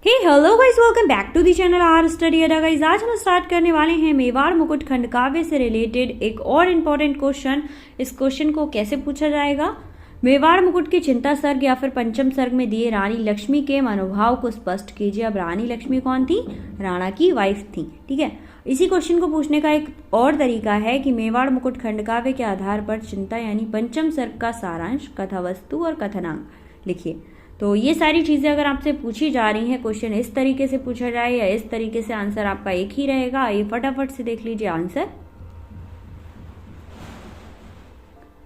Hey hello guys, welcome back to the channel R study Adda. Guys आज हम start करने वाले हैं मेवाड़ मुकुट खंड काव्य से रिलेटेड एक और इम्पॉर्टेंट क्वेश्चन। इस क्वेश्चन को कैसे पूछा जाएगा? मेवाड़ मुकुट के चिंता सर्ग या फिर पंचम सर्ग में दिए रानी लक्ष्मी के मनोभाव को स्पष्ट कीजिए। अब रानी लक्ष्मी कौन थी? राणा की वाइफ थी। ठीक है, इसी क्वेश्चन को पूछने का एक और तरीका है कि मेवाड़ मुकुट खंड काव्य के आधार पर चिंता यानी पंचम सर्ग का सारांश, कथावस्तु और कथनांक लिखिए। तो ये सारी चीजें अगर आपसे पूछी जा रही हैं, क्वेश्चन इस तरीके से पूछा जाए या इस तरीके से, आंसर आपका एक ही रहेगा। ये फटाफट से देख लीजिए आंसर।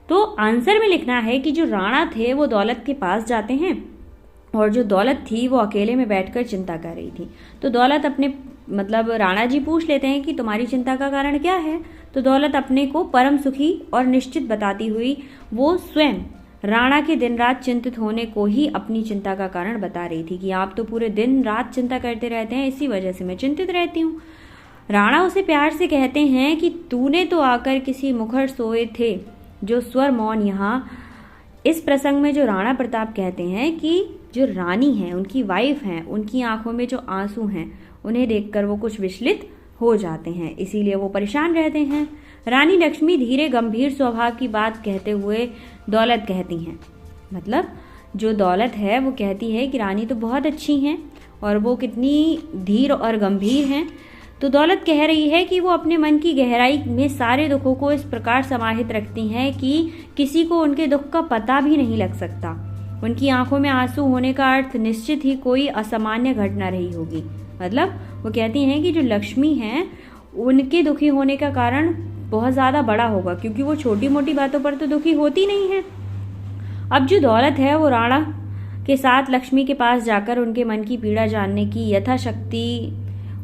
तो आंसर में लिखना है कि जो राणा थे वो दौलत के पास जाते हैं और जो दौलत थी वो अकेले में बैठकर चिंता कर रही थी। तो दौलत अपने राणा जी पूछ लेते हैं कि तुम्हारी चिंता का कारण क्या है। तो दौलत अपने को परम सुखी और निश्चित बताती हुई वो स्वयं राणा के दिन रात चिंतित होने को ही अपनी चिंता का कारण बता रही थी कि आप तो पूरे दिन रात चिंता करते रहते हैं, इसी वजह से मैं चिंतित रहती हूँ। राणा उसे प्यार से कहते हैं कि तूने तो आकर किसी मुखर सोए थे जो स्वर मौन यहाँ। इस प्रसंग में जो राणा प्रताप कहते हैं कि जो रानी हैं, उनकी वाइफ हैं, उनकी आंखों में जो आंसू हैं उन्हें देखकर वो कुछ विचलित हो जाते हैं, इसीलिए वो परेशान रहते हैं। रानी लक्ष्मी धीरे गंभीर स्वभाव की बात कहते हुए दौलत कहती हैं, जो दौलत है वो कहती है कि रानी तो बहुत अच्छी हैं और वो कितनी धीर और गंभीर हैं। तो दौलत कह रही है कि वो अपने मन की गहराई में सारे दुखों को इस प्रकार समाहित रखती हैं कि किसी को उनके दुख का पता भी नहीं लग सकता। उनकी आंखों में आंसू होने का अर्थ निश्चित ही कोई असामान्य घटना रही होगी। वो कहती हैं कि जो लक्ष्मी हैं उनके दुखी होने का कारण बहुत ज़्यादा बड़ा होगा, क्योंकि वो छोटी मोटी बातों पर तो दुखी होती नहीं है। अब जो दौलत है वो राणा के साथ लक्ष्मी के पास जाकर उनके मन की पीड़ा जानने की यथाशक्ति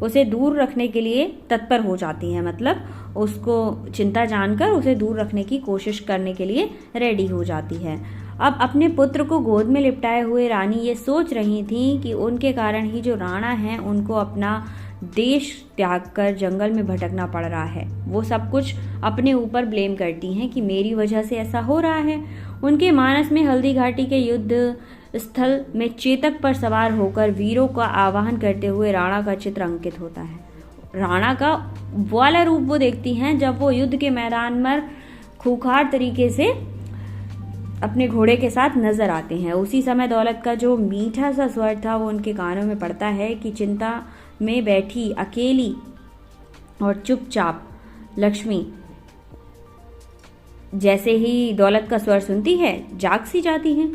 उसे दूर रखने के लिए तत्पर हो जाती हैं। उसको चिंता जानकर उसे दूर रखने की कोशिश करने के लिए रेडी हो जाती है। अब अपने पुत्र को गोद में लिपटाए हुए रानी ये सोच रही थी कि उनके कारण ही जो राणा हैं उनको अपना देश त्याग कर जंगल में भटकना पड़ रहा है। वो सब कुछ अपने ऊपर ब्लेम करती हैं कि मेरी वजह से ऐसा हो रहा है। उनके मानस में हल्दी घाटी के युद्ध स्थल में चेतक पर सवार होकर वीरों का आवाहन करते हुए राणा का चित्र अंकित होता है। राणा का वाला रूप वो देखती हैं जब वो युद्ध के मैदान में खूंखार तरीके से अपने घोड़े के साथ नजर आते हैं। उसी समय दौलत का जो मीठा सा स्वर था वो उनके कानों में पड़ता है कि चिंता में बैठी अकेली और चुपचाप लक्ष्मी जैसे ही दौलत का स्वर सुनती है जाग सी जाती है।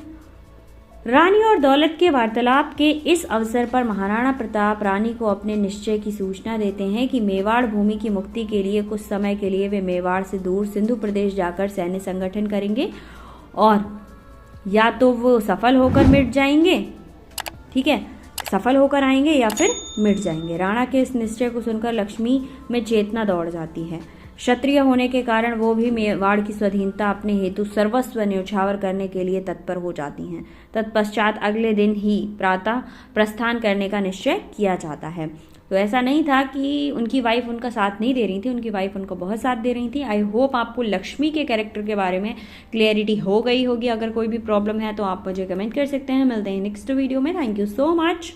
रानी और दौलत के वार्तालाप के इस अवसर पर महाराणा प्रताप रानी को अपने निश्चय की सूचना देते हैं कि मेवाड़ भूमि की मुक्ति के लिए कुछ समय के लिए वे मेवाड़ से दूर सिंधु प्रदेश जाकर सैन्य संगठन करेंगे और या तो वो सफल होकर मिट जाएंगे, ठीक है, सफल होकर आएंगे या फिर मिट जाएंगे। राणा के इस निश्चय को सुनकर लक्ष्मी में चेतना दौड़ जाती है। क्षत्रिय होने के कारण वो भी मेवाड़ की स्वाधीनता अपने हेतु सर्वस्व न्यौछावर करने के लिए तत्पर हो जाती हैं। तत्पश्चात अगले दिन ही प्रातः प्रस्थान करने का निश्चय किया जाता है। तो ऐसा नहीं था कि उनकी वाइफ उनका साथ नहीं दे रही थी, उनकी वाइफ उनको बहुत साथ दे रही थी। आई होप आपको लक्ष्मी के कैरेक्टर के बारे में क्लियरिटी हो गई होगी। अगर कोई भी प्रॉब्लम है तो आप मुझे कमेंट कर सकते हैं। मिलते हैं नेक्स्ट वीडियो में। Thank you so much.